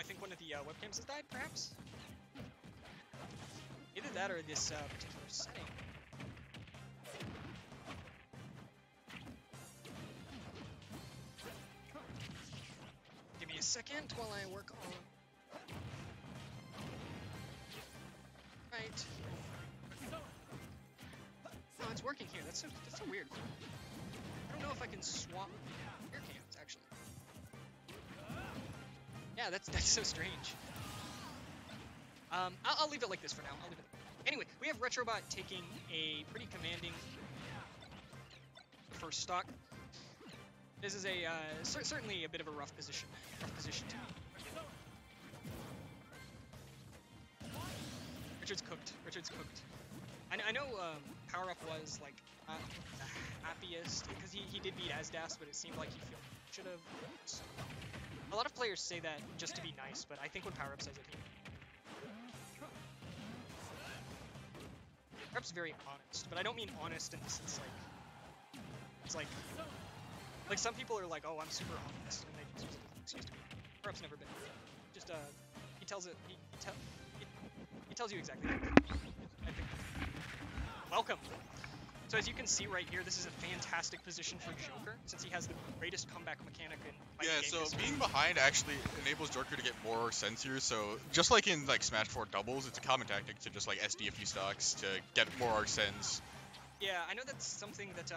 think one of the webcams has died, perhaps? Either that or this particular setting. Give me a second while I work on... Right. Oh, it's working here. That's so weird. I don't know if I can swap air cams, actually. Yeah, that's so strange. I'll leave it like this for now. I'll leave it. Anyway, we have Retrobot taking a pretty commanding first stock. This is a certainly a bit of a rough position to be. Richard's cooked. I know PowerUp was like not the happiest because he did beat Asdas, but it seemed like he should have. A lot of players say that just to be nice, but I think when PowerUp says it, PowerUp's very honest, but I don't mean honest in the sense like it's like some people are like, oh, I'm super honest, and they just use it as an excuse to be. PowerUp's never been. Just he tells it. He tells you exactly. I think. Welcome. So as you can see right here, this is a fantastic position for Joker, since he has the greatest comeback mechanic in fighting game history. Being behind actually enables Joker to get more sense here, so just like in like Smash 4 doubles, it's a common tactic to just like SD a few stocks to get more Arsens. Yeah, I know that's something that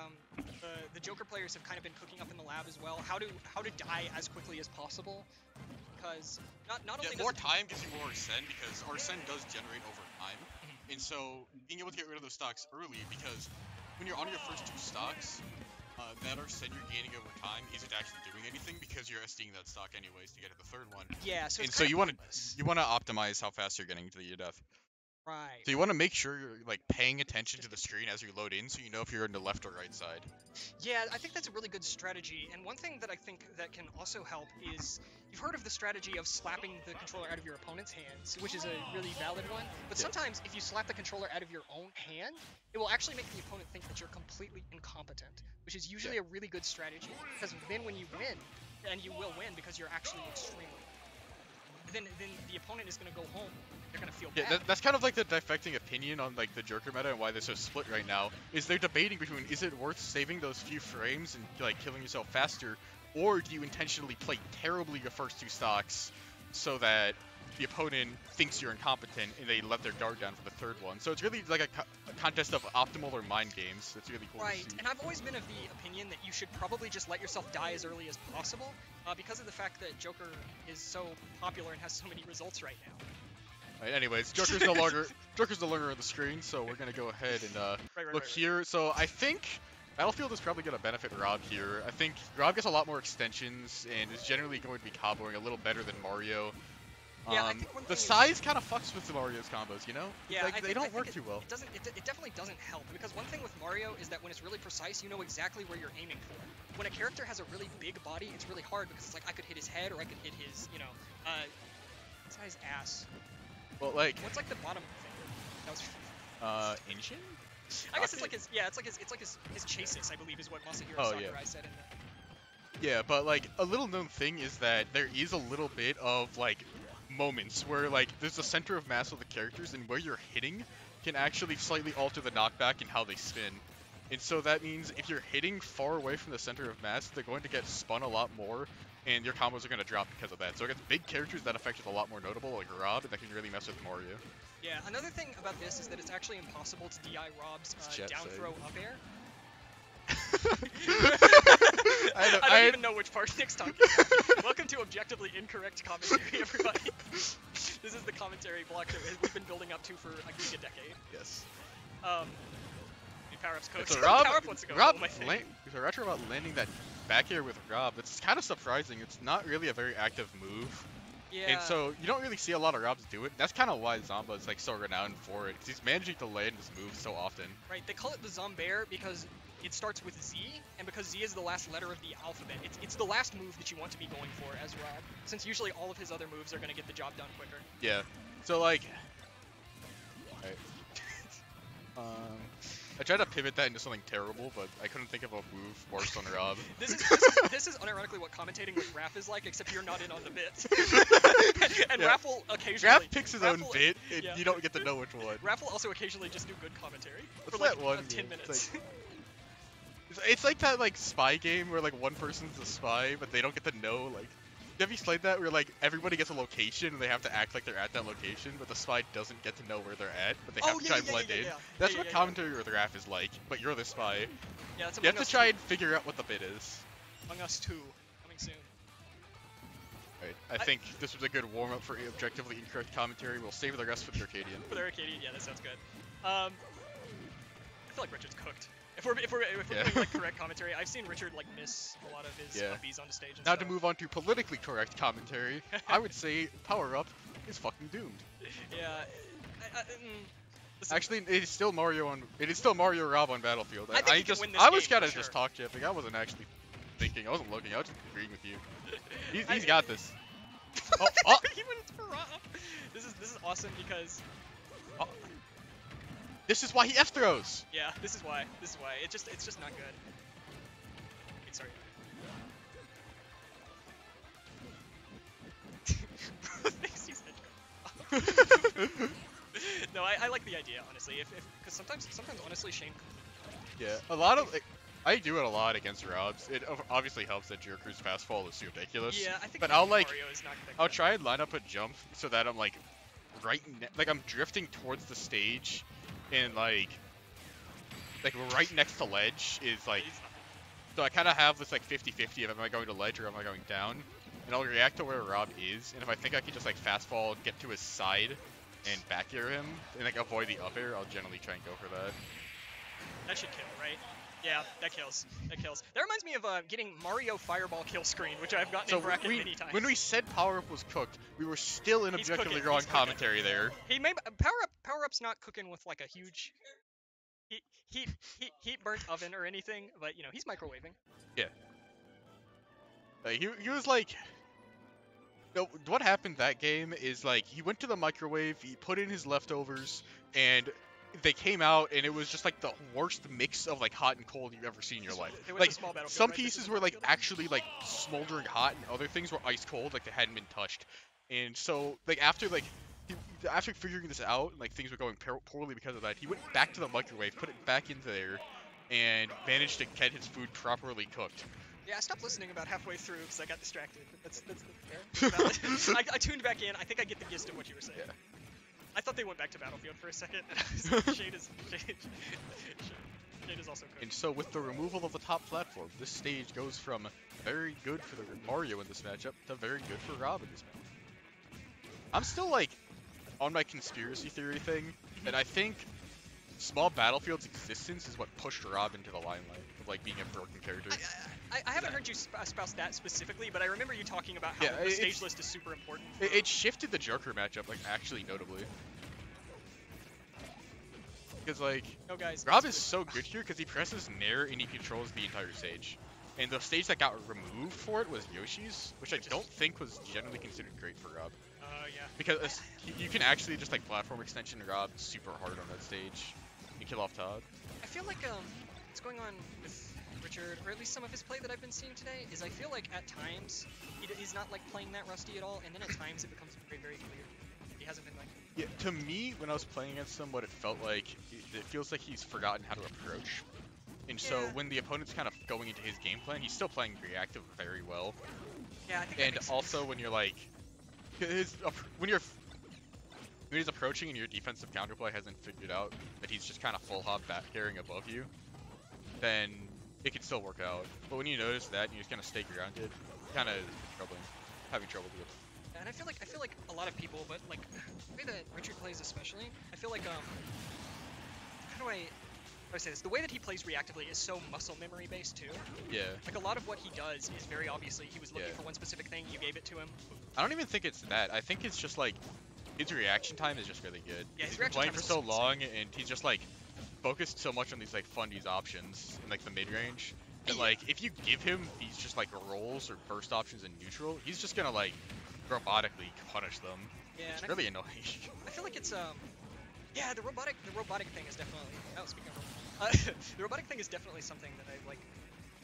the Joker players have kind of been cooking up in the lab as well, how to die as quickly as possible, because not only more time gives you more Arsene, because Arsene does generate over time, and so being able to get rid of those stocks early, because when you're on your first two stocks, that Arsene you're gaining over time isn't actually doing anything because you're SDing that stock anyways to get to the third one. Yeah, so you want to optimize how fast you're getting to your death. Right. So you want to make sure you're like paying attention to the screen as you load in, so you know if you're on the left or right side. Yeah, I think that's a really good strategy. And one thing that I think that can also help is you've heard of the strategy of slapping the controller out of your opponent's hands, which is a really valid one. But sometimes if you slap the controller out of your own hand, it will actually make the opponent think that you're completely incompetent, which is usually a really good strategy. Because then when you win, and you will win because you're actually extremely then the opponent is going to go home. They're going to feel bad. Yeah, that's kind of like the defecting opinion on like the Joker meta and why they're so split right now. Is they're debating between, is it worth saving those few frames and like killing yourself faster, or do you intentionally play terribly your first two stocks so that the opponent thinks you're incompetent and they let their guard down for the third one? So it's really like a contest of optimal or mind games. It's really cool to see. And I've always been of the opinion that you should probably just let yourself die as early as possible, because of the fact that Joker is so popular and has so many results right now. Right, anyways, Joker's no longer on the screen, so we're gonna go ahead and look here. So I think Battlefield is probably gonna benefit Rob here. I think Rob gets a lot more extensions and is generally going to be comboing a little better than Mario. Yeah, I think the size kind of fucks with Mario's combos, you know? Yeah, like, they don't work too well. It definitely doesn't help, because one thing with Mario is that when it's really precise, you know exactly where you're aiming for. When a character has a really big body, it's really hard, because it's like, I could hit his head, or I could hit his, you know, what's his ass? Well, like... What's like the bottom of the finger? That was... Engine? I guess it's like his, yeah, it's like his chasis, I believe, is what Masahiro Sakurai said in that. Yeah, but like, a little known thing is that there is a little bit of, like, moments where like there's a center of mass of the characters, and where you're hitting can actually slightly alter the knockback and how they spin. And so that means if you're hitting far away from the center of mass, they're going to get spun a lot more, and your combos are going to drop because of that. So it gets big characters that affect it a lot more notable, like Rob, that can really mess with Mario. Yeah, another thing about this is that it's actually impossible to DI Rob's down throw up air. I don't even know which part Nick's talking about. Welcome to Objectively Incorrect Commentary, everybody. This is the commentary block that we've been building up to for like a decade. Yes. PowerUp's coach. So Rob, PowerUp wants to go home, I think. So Retro about landing that back air with Rob, it's kind of surprising. It's not really a very active move. Yeah. And so you don't really see a lot of Robs do it. That's kind of why Zamba is like so renowned for it, because he's managing to land his moves so often. Right, they call it the Zombair because it starts with Z, and because Z is the last letter of the alphabet, it's the last move that you want to be going for as Rob, since usually all of his other moves are going to get the job done quicker. Yeah. So like, I tried to pivot that into something terrible, but I couldn't think of a move worse on Rob. This is unironically what commentating with Raph is like, except you're not in on the bit. And Yeah. Raffle occasionally. Raph picks his own bit, and yeah. you don't get to know which one. Raffle also occasionally just do good commentary What's for like that one 10 game? minutes. It's like that like spy game where like one person's a spy, but they don't get to know like. Have you played that where like everybody gets a location and they have to act like they're at that location, but the spy doesn't get to know where they're at, but they have to try and blend in. That's what commentary with Raph is like, but you're the spy. Yeah, it's you have to try and figure out what the bit is. Among Us 2, coming soon. Right. I think this was a good warm-up for objectively incorrect commentary. We'll save the rest for the Arcadian. For the Arcadian, yeah, that sounds good. I feel like Richard's cooked. If we're doing like correct commentary, I've seen Richard like miss a lot of his puppies on the stage. And now stuff. to move on to politically correct commentary, I would say PowerUp is fucking doomed. Yeah. Actually, it is still Mario Rob on Battlefield. I was kind of just talk chipping. I wasn't actually thinking. I wasn't looking. I was just agreeing with you. He's got this. He went for Rob. This is awesome because. This is why he F throws. Yeah, this is why. It's just not good. Wait, sorry. No, I like the idea honestly. Because sometimes honestly Shane. Yeah, a lot of. I do it a lot against Robs. It obviously helps that Jerker's fast fall is so ridiculous. Yeah, I think. But I'll try and line up a jump so that I'm like I'm drifting towards the stage, and like right next to ledge is like. So I kind of have this like 50-50 of am I going to ledge or am I going down, and I'll react to where Rob is, and if I think I can just like fast fall, get to his side, and back air him, and like avoid the up air, I'll generally try and go for that. That should kill, right? Yeah, that kills. That reminds me of getting Mario Fireball kill screen, which I've gotten in bracket many times. When we said PowerUp was cooked, we were still in objectively wrong commentary there. He may PowerUp's not cooking with like a huge heat burnt oven or anything, but you know he's microwaving. Yeah. He was like. No, what happened that game is like he went to the microwave, he put in his leftovers, and they came out, and it was just like the worst mix of like hot and cold you've ever seen in your life. Like some pieces were like actually like smoldering hot, and other things were ice cold, like they hadn't been touched. And so like after figuring this out, like things were going poorly because of that, he went back to the microwave, put it back into there, and managed to get his food properly cooked. Yeah, I stopped listening about halfway through because I got distracted. That's fair. I tuned back in. I think I get the gist of what you were saying. Yeah. I thought they went back to Battlefield for a second. Shade is also cooked. And so with the removal of the top platform, this stage goes from very good for the Mario in this matchup to very good for Rob in this matchup. I'm still like on my conspiracy theory thing, and I think small Battlefield's existence is what pushed Rob into the limelight of like being a broken character. I haven't heard you espouse that specifically, but I remember you talking about how the stage list is super important. It shifted the Joker matchup, like actually notably. Because like, Rob is so good here because he presses Nair and he controls the entire stage. And the stage that got removed for it was Yoshi's, which I don't think was generally considered great for Rob. Yeah. Because you can actually just like platform extension Rob super hard on that stage and kill off Todd. I feel like what's going on with Richard, or at least some of his play that I've been seeing today, is I feel like at times he's not like playing that rusty at all, and then at times it becomes very, very clear. He hasn't been like. Yeah, to me, when I was playing against him, what it felt like, it feels like he's forgotten how to approach. And so when the opponent's kind of going into his game plan, he's still playing reactive very well. Yeah, I think. And also when you're like, when he's approaching and your defensive counterplay hasn't figured out that he's just kind of full hop back carrying above you, then it can still work out. But when you notice that and you just kind of stay grounded, kind of having trouble with it. And I feel like a lot of people, but like the way that Richard plays especially, I feel like how do I say this? The way that he plays reactively is so muscle memory based too. Yeah. Like a lot of what he does is very obviously he was looking for one specific thing, you gave it to him. I don't even think it's that. I think it's just like his reaction time is just really good. Yeah, his he's been playing for so insane. long, and he's just like focused so much on these like fundies options in like the mid range that like if you give him these just like rolls or burst options in neutral, he's just gonna like robotically punish them. Yeah, it's really annoying. I feel like it's yeah, the robotic thing is definitely. Oh, speaking of the robotic thing is definitely something that I like.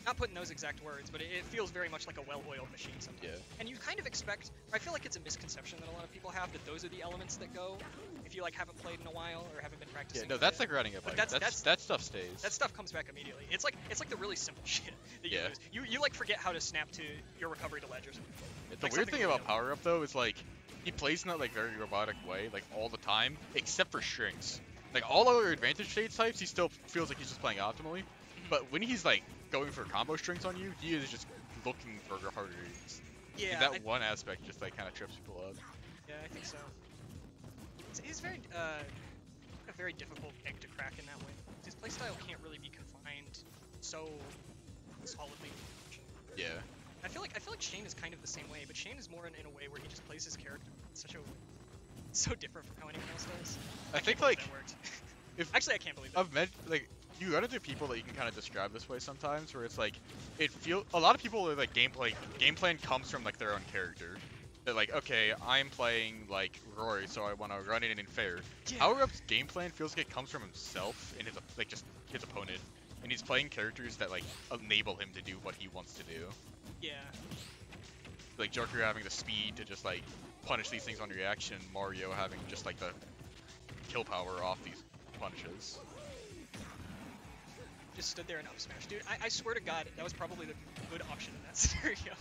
not putting those exact words, but it feels very much like a well-oiled machine sometimes. Yeah. And you kind of expect, I feel like it's a misconception that a lot of people have, that those are the elements that go if you like haven't played in a while or haven't been practicing. Yeah, no, that's like riding a bike. But That stuff stays. That stuff comes back immediately. It's like the really simple shit that you Yeah. lose. You like forget how to snap to your recovery to ledge or something. The weird thing about PowerUp though is like he plays in that like very robotic way like all the time, except for strings. Like all other advantage stage types, he still feels like he's just playing optimally. But when he's like going for combo strings on you, he is just looking for harder reads. Yeah. And that one aspect just like kind of trips people up. Yeah, I think so. He's very a very difficult egg to crack in that way. His playstyle can't really be confined so solidly. Yeah. I feel like Shane is kind of the same way, but Shane is more in a way where he just plays his character in such a so different from how anyone else does. I think can't believe like that worked. if Actually, I can't believe that. I've met like you run into people that you can kind of describe this way sometimes, where it's like a lot of people are like game plan comes from like their own character. They're like, okay, I'm playing like Rory, so I want to run it in fair. Yeah. PowerUp's game plan feels like it comes from himself and his like just his opponent, and he's playing characters that like enable him to do what he wants to do. Yeah. Like Joker having the speed to just like punish these things on reaction, Mario having just like the kill power off these punishes. Just stood there and up smash, dude. I swear to God, that was probably the good option in that scenario.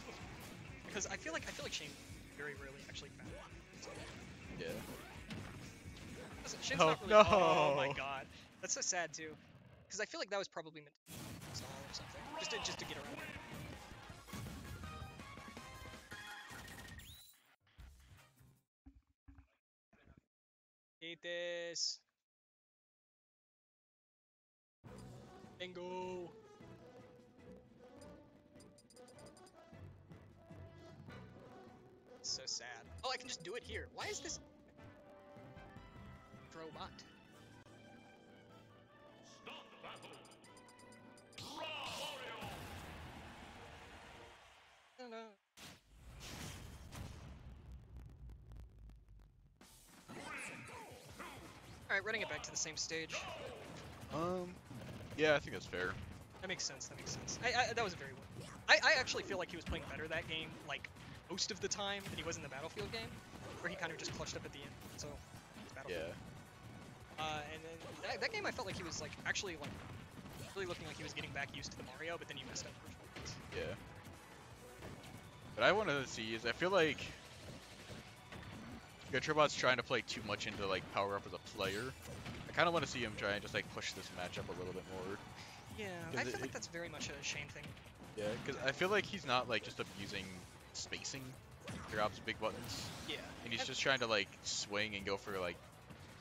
Because I feel like Shane very rarely actually found it. So, Yeah. Shane's No, not really. no. Oh my God, that's so sad too. Because I feel like that was probably meant to be stall or something, just to get around it. Hate this. Bingo. So sad. Oh, I can just do it here. Why is this Retrobot? I don't know. Alright, running it back to the same stage. Yeah, I think that's fair. That makes sense, that makes sense. That was a very well. I actually feel like he was playing better that game, like, most of the time than he was in the Battlefield game, where he kind of just clutched up at the end, so, it's Battlefield. Yeah. And then, that game I felt like he was, like, actually, like, really looking like he was getting back used to the Mario, but then he messed up the first one. Yeah. What I wanted to see is I feel like Retrobot's trying to play too much into like PowerUp as a player. I kind of want to see him try and just like push this matchup a little bit more. Yeah, I feel like that's very much a Shane thing. Yeah, because I feel like he's not like just abusing spacing to grab some big buttons. Yeah. And he's just trying to like swing and go for like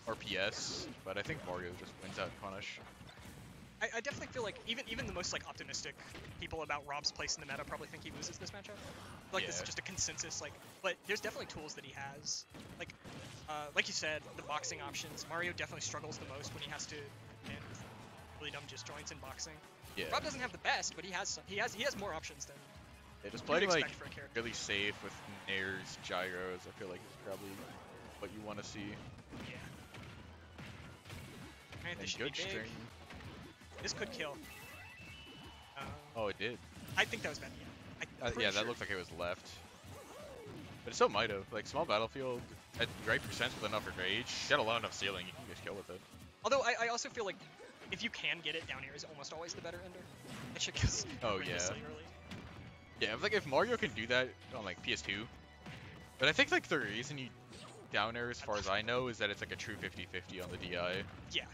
RPS, but I think Mario just wins out and punish. I definitely feel like even the most like optimistic people about Rob's place in the meta probably think he loses this matchup. Like this is just a consensus. Like, but there's definitely tools that he has. Like you said, the boxing options. Mario definitely struggles the most when he has to end really dumb disjoints in boxing. Yeah. Rob doesn't have the best, but he has more options than. Yeah, just you would playing like expect for a character. really safe with nairs, gyros. I feel like is probably what you want to see. Yeah. Alright, this And should good be big. string. This could kill. Oh, it did. I think that was bad. Yeah, Yeah, that looked like it was left. But it still might have. Like, small battlefield, at right percents with enough rage, get a low enough ceiling, you can just kill with it. Although, I also feel like if you can get it, down air is almost always the better ender. It should goes horrendously early. Yeah, like if Mario can do that on like PS2, but I think like the reason you down air, as far as I know, is that it's like a true 50-50 on the DI. Yeah.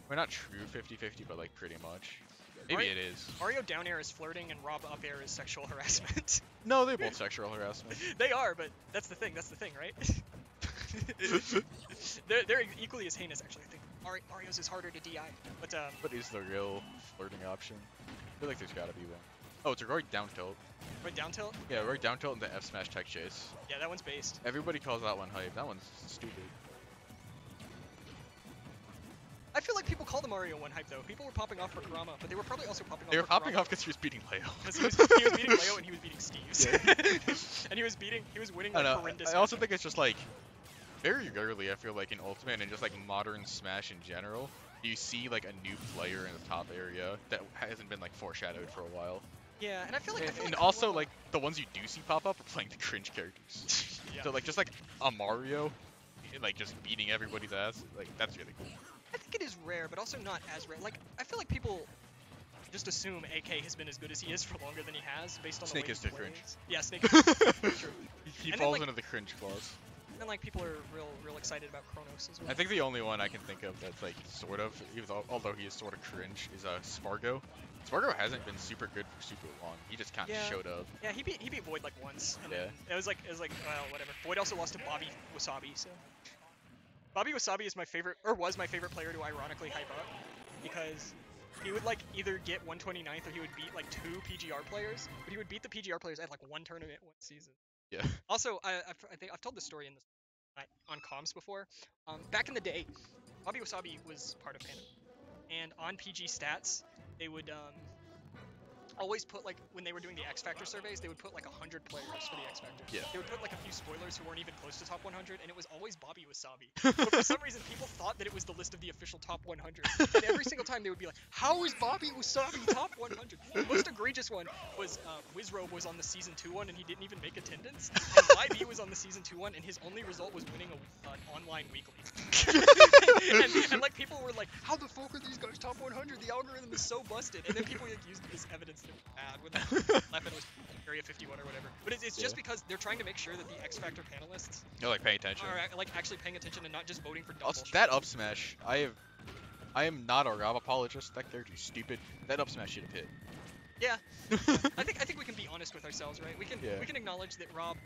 Well, not true 50-50, but like pretty much. Maybe it is. Mario down air is flirting and Rob up air is sexual harassment. No, they're both sexual harassment. They are, but that's the thing, right? they're equally as heinous, actually. I think Mario's is harder to DI. What is the real flirting option? I feel like there's gotta be one. Oh, it's a right down tilt. Right down tilt? Yeah, right down tilt into F smash tech chase. Yeah, that one's based. Everybody calls that one hype. That one's stupid. I feel like people call the Mario one hype though. People were popping off for Kurama, but they were probably also popping off. They were for popping Kurama. off because he was beating Leo. He was beating Leo and he was beating Steve's. Yeah. And he was winning like horrendous. I also think it's just like very rarely I feel like in Ultimate and just like modern Smash in general, you see like a new player in the top area that hasn't been like foreshadowed for a while. Yeah, and I feel like And also like the ones you do see pop up are playing the cringe characters. Yeah. So like just like a Mario, like just beating everybody's ass, like that's really cool. I think it is rare, but also not as rare. Like I feel like people just assume AK has been as good as he is for longer than he has, based on Snake the way is he too cringe. plays. Yeah, Snake is true. He And then, falls like- into the cringe clause. And like people are real excited about Kronos as well. I think the only one I can think of that's like sort of, although he is sort of cringe, is Spargo. Spargo hasn't been super good for super long. He just kind of Yeah. showed up. Yeah, he beat Void like once. And Yeah. then it was like well, whatever. Void also lost to Bobby Wasabi, so Bobby Wasabi is my favorite, or was my favorite player to ironically hype up, because he would like either get 129th or he would beat like 2 PGR players, but he would beat the PGR players at like one tournament one season. Yeah. Also, I think I've told this story on comms before. Back in the day, Bobby Wasabi was part of Panda, and on PG stats, they would always put like when they were doing the X Factor surveys, they would put like 100 players for the X Factor. Yeah. They would put like a few spoilers who weren't even close to top 100, and it was always Bobby Wasabi. But for some reason, people thought that it was the list of the official top 100, and every single time they would be like, "How is Bobby Wasabi top 100?" The most egregious one was Wizrobe was on the season 2 one, and he didn't even make attendance. And YB was on the season 2 one, and his only result was winning an online weekly. and like people were like, "How the fuck are these guys top 100? The algorithm is so busted." And then people like, used it as evidence that it was bad when Leffen was Area 51 or whatever. But it's just because they're trying to make sure that the X Factor panelists You're like paying attention. are like actually paying attention and not just voting for dumb Also, bullshit. that up smash, I am not a Rob apologist. That character's stupid. That up smash should have hit. Yeah. I think we can be honest with ourselves, right? We can acknowledge that Rob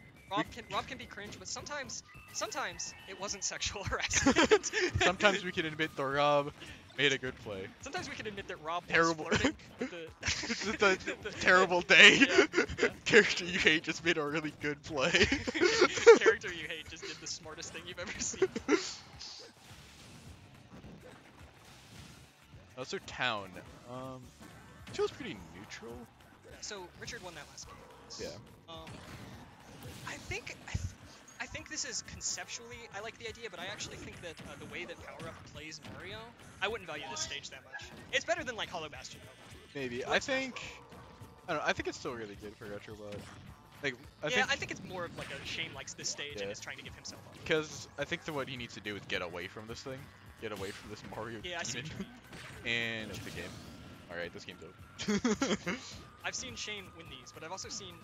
can be cringe, but sometimes it wasn't sexual harassment. Sometimes we can admit the Rob made a good play. Sometimes we can admit that Rob Terrible. was flirting with the terrible day. Yeah. Character you hate just made a really good play. Character you hate just did the smartest thing you've ever seen. Also, town. Feels pretty neutral. So Richard won that last game. Yeah. I think this is conceptually, I like the idea, but I actually think that the way that PowerUp plays Mario, I wouldn't value this stage that much. It's better than like Hollow Bastion though. Maybe. I think it's still really good for Retrobot. Like, I think it's more of like a Shane likes this stage and is trying to give himself up. Because I think what he needs to do is get away from this thing. Get away from this Mario I see demon. what you mean. And that's the game. Alright, this game's over. I've seen Shane win these, but I've also seen...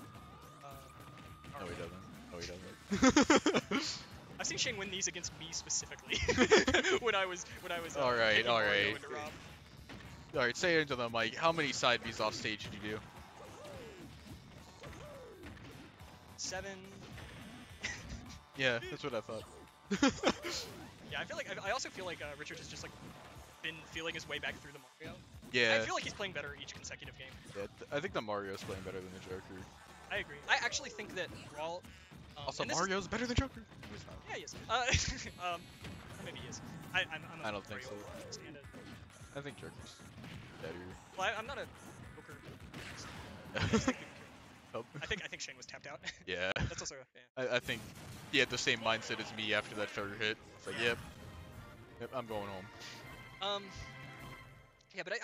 No, he doesn't. No, he doesn't. I've seen Shane win these against me specifically. when I was Alright, taking Mario alright. into Rob. Alright, say it into the mic. How many side Bs off stage did you do? 7. Yeah, that's what I thought. Yeah, I also feel like Richard has just like been feeling his way back through the Mario. Yeah. I feel like he's playing better each consecutive game. Yeah, I think the Mario's playing better than the Joker. I agree. I actually think that Rawl. Also, Mario's better than Joker. No, he's not. Yeah, he is. Maybe he is. I don't think so. Stand it. I think Joker's better. Well, I'm not a Joker. Oh. I think Shane was tapped out. Yeah. That's also. Yeah. I think he had the same mindset as me after that Joker hit. It's like, yep, I'm going home. Yeah, but